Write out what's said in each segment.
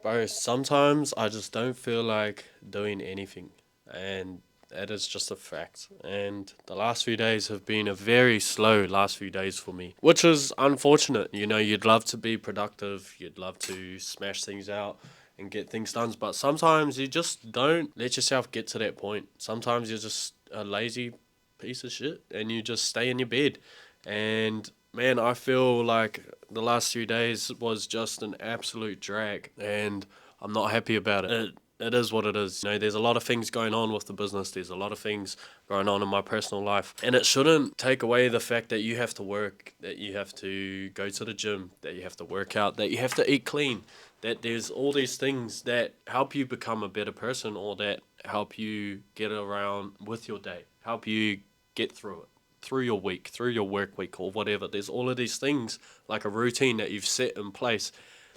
Bro, sometimes I just don't feel like doing anything. And that is just a fact. And the last few days have been a very slow last few days for me, which is unfortunate. You'd love to be productive, you'd love to smash things out and get things done, but sometimes you just don't let yourself get to that point. Sometimes you're just a lazy piece of shit and you just stay in your bed. And man, I feel like the last few days was just an absolute drag, and I'm not happy about it. It is what it is. There's a lot of things going on with the business. There's a lot of things going on in my personal life, and it shouldn't take away the fact that you have to work, that you have to go to the gym, that you have to work out, that you have to eat clean. That there's all these things that help you become a better person, or that help you get around with your day, help you get through it, through your week, through your work week, or whatever. There's all of these things like a routine that you've set in place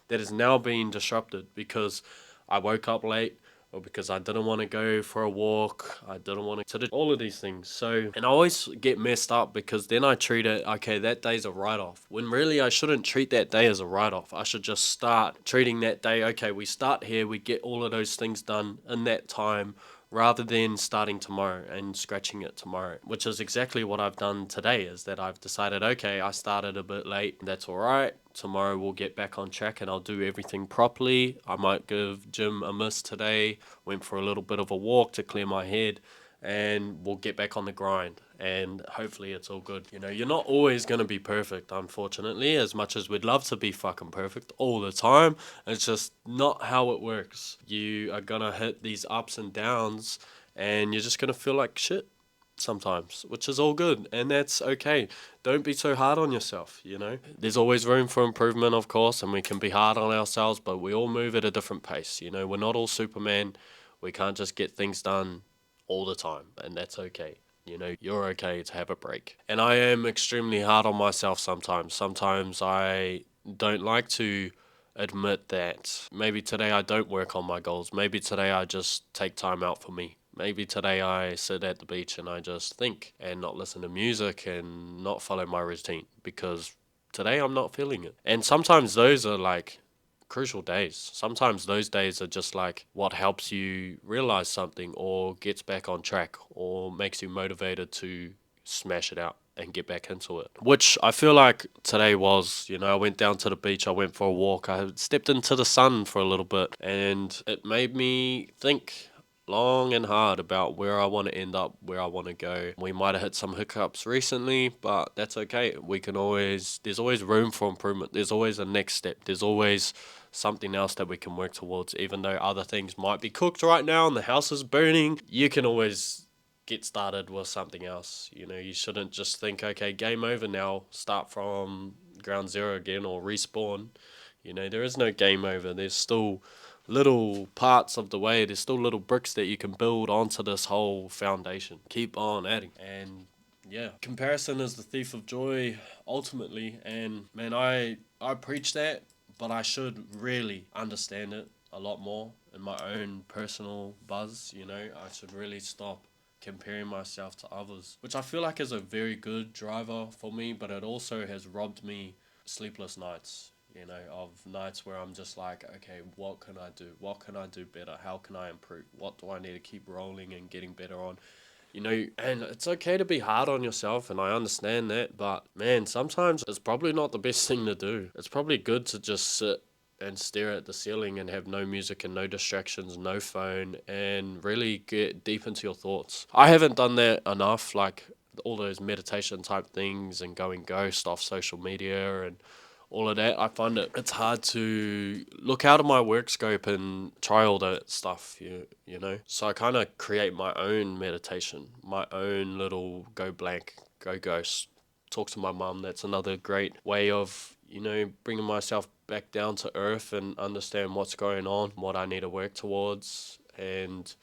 that is now being disrupted because I woke up late, or because I didn't want to go for a walk, I didn't want to do all of these things. So, and I always get messed up because then I treat it, okay, that day's a write off. When really I shouldn't treat that day as a write off. I should just start treating that day, okay, we start here, we get all of those things done in that time, rather than starting tomorrow and scratching it tomorrow, which is exactly what I've done today. Is that I've decided, okay, I started a bit late, that's all right. Tomorrow we'll get back on track and I'll do everything properly. I might give gym a miss today, went for a little bit of a walk to clear my head, and we'll get back on the grind, and hopefully it's all good. You're not always going to be perfect, unfortunately, as much as we'd love to be fucking perfect all the time. It's just not how it works. You are going to hit these ups and downs, and you're just going to feel like shit sometimes, which is all good, and that's okay. Don't be so hard on yourself. There's always room for improvement, of course, and we can be hard on ourselves, but we all move at a different pace. We're not all Superman. We can't just get things done all the time, and that's okay. You're okay to have a break. And I am extremely hard on myself sometimes. Sometimes I don't like to admit that maybe today I don't work on my goals. Maybe today I just take time out for me. Maybe today I sit at the beach and I just think and not listen to music and not follow my routine because today I'm not feeling it. And sometimes those are like crucial days. Sometimes those days are just like what helps you realize something or gets back on track or makes you motivated to smash it out and get back into it. Which I feel like today was, I went down to the beach, I went for a walk, I stepped into the sun for a little bit, and it made me think long and hard about where I want to end up, where I want to go. We might have hit some hiccups recently, but that's okay. There's always room for improvement. There's always a next step. There's always something else that we can work towards. Even though other things might be cooked right now and the house is burning, you can always get started with something else. You shouldn't just think, okay, game over now, start from ground zero again or respawn. There is no game over. There's still little parts of the way, there's still little bricks that you can build onto this whole foundation. Keep on adding. And yeah, comparison is the thief of joy ultimately. And man, I preach that, but I should really understand it a lot more in my own personal buzz. I should really stop comparing myself to others, which I feel like is a very good driver for me, but it also has robbed me sleepless nights, of nights where I'm just like, okay, what can I do? What can I do better? How can I improve? What do I need to keep rolling and getting better on? And it's okay to be hard on yourself, and I understand that, but man, sometimes it's probably not the best thing to do. It's probably good to just sit and stare at the ceiling and have no music and no distractions, no phone, and really get deep into your thoughts. I haven't done that enough, like all those meditation type things and going ghost off social media and all of that. I find it's hard to look out of my work scope and try all that stuff, you know. So I kind of create my own meditation, my own little go blank, go ghost. Talk to my mum. That's another great way of, bringing myself back down to earth and understand what's going on, what I need to work towards. And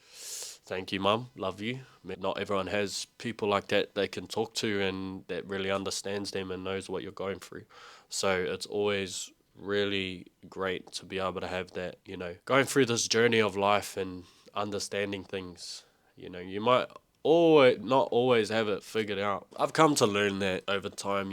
thank you, mum. Love you. Not everyone has people like that they can talk to and that really understands them and knows what you're going through. So it's always really great to be able to have that, going through this journey of life and understanding things. You might always not always have it figured out. I've come to learn that over time,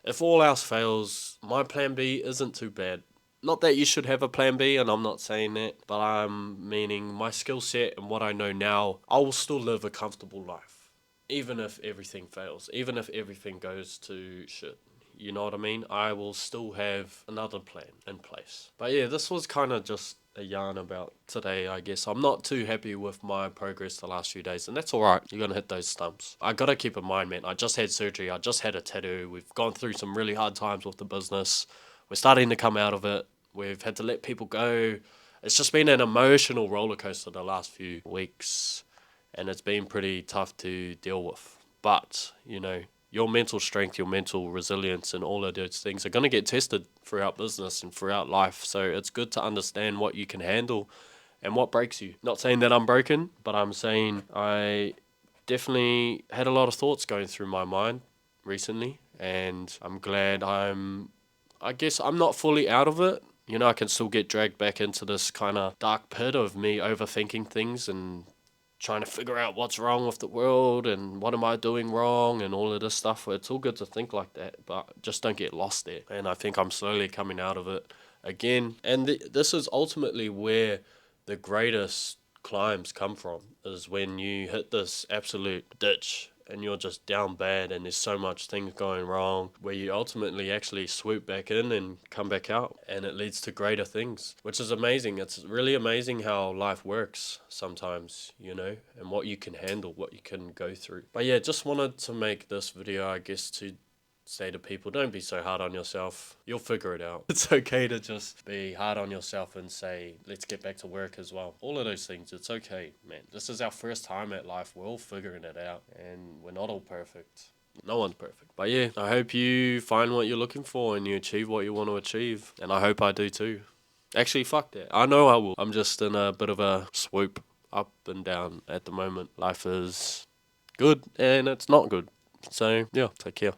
if all else fails, my plan B isn't too bad. Not that you should have a plan B, and I'm not saying that, but I'm meaning my skill set and what I know now, I will still live a comfortable life. Even if everything fails, even if everything goes to shit. You know what I mean? I will still have another plan in place. But yeah, this was kind of just a yarn about today, I guess. I'm not too happy with my progress the last few days, and that's alright. You're gonna hit those stumps. I gotta keep in mind, man, I just had surgery, I just had a tattoo. We've gone through some really hard times with the business. We're starting to come out of it. We've had to let people go. It's just been an emotional roller coaster the last few weeks, and it's been pretty tough to deal with. But, your mental strength, your mental resilience, and all of those things are going to get tested throughout business and throughout life. So it's good to understand what you can handle and what breaks you. Not saying that I'm broken, but I'm saying I definitely had a lot of thoughts going through my mind recently, and I'm glad I guess I'm not fully out of it. I can still get dragged back into this kind of dark pit of me overthinking things and trying to figure out what's wrong with the world and what am I doing wrong and all of this stuff. It's all good to think like that, but just don't get lost there. And I think I'm slowly coming out of it again. And this is ultimately where the greatest climbs come from, is when you hit this absolute ditch and you're just down bad and there's so much things going wrong, where you ultimately actually swoop back in and come back out, and it leads to greater things, which is amazing. It's really amazing how life works sometimes, and what you can handle, what you can go through. But yeah, just wanted to make this video, I guess, to say to people, don't be so hard on yourself. You'll figure it out. It's okay to just be hard on yourself and say, let's get back to work as well. All of those things, it's okay, man. This is our first time at life. We're all figuring it out, and we're not all perfect. No one's perfect. But yeah, I hope you find what you're looking for and you achieve what you want to achieve. And I hope I do too. Actually, fuck that. I know I will. I'm just in a bit of a swoop up and down at the moment. Life is good and it's not good. So yeah, take care.